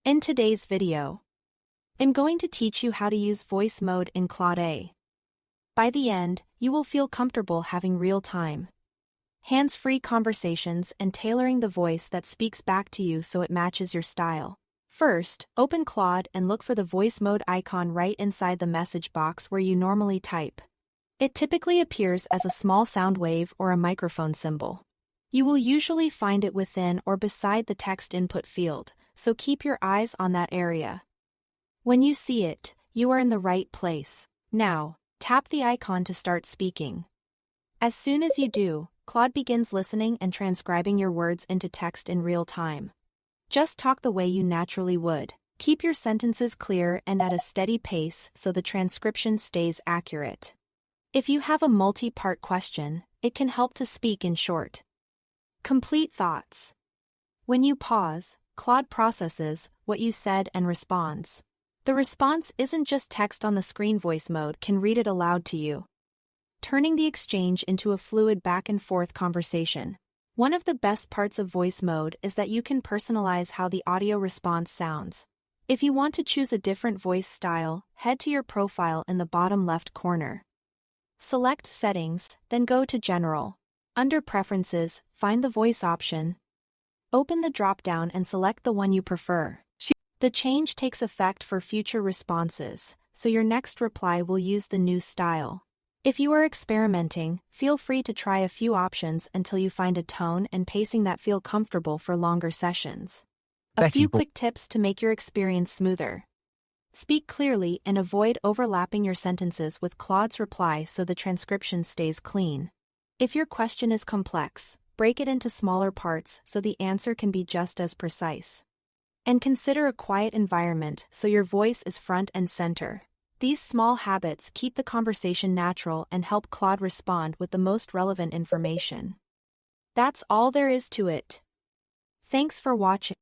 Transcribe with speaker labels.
Speaker 1: In today's video, I'm going to teach you how to use voice mode in Claude AI. By the end, you will feel comfortable having real-time, hands-free conversations and tailoring the voice that speaks back to you so it matches your style. First, open Claude and look for the voice mode icon right inside the message box where you normally type. It typically appears as a small sound wave or a microphone symbol. You will usually find it within or beside the text input field, so keep your eyes on that area. When you see it, you are in the right place. Now, tap the icon to start speaking. As soon as you do, Claude begins listening and transcribing your words into text in real time. Just talk the way you naturally would. Keep your sentences clear and at a steady pace so the transcription stays accurate. If you have a multi-part question, it can help to speak in short, complete thoughts. When you pause, Claude processes what you said and responds. The response isn't just text on the screen. Voice mode can read it aloud to you, turning the exchange into a fluid back-and-forth conversation. One of the best parts of voice mode is that you can personalize how the audio response sounds. If you want to choose a different voice style, head to your profile in the bottom left corner. Select Settings, then go to General. Under Preferences, find the voice option. Open the drop-down and select the one you prefer. The change takes effect for future responses, so your next reply will use the new style. If you are experimenting, feel free to try a few options until you find a tone and pacing that feel comfortable for longer sessions. A few quick tips to make your experience smoother. Speak clearly and avoid overlapping your sentences with Claude's reply so the transcription stays clean. If your question is complex, break it into smaller parts so the answer can be just as precise. And consider a quiet environment so your voice is front and center. These small habits keep the conversation natural and help Claude respond with the most relevant information. That's all there is to it. Thanks for watching.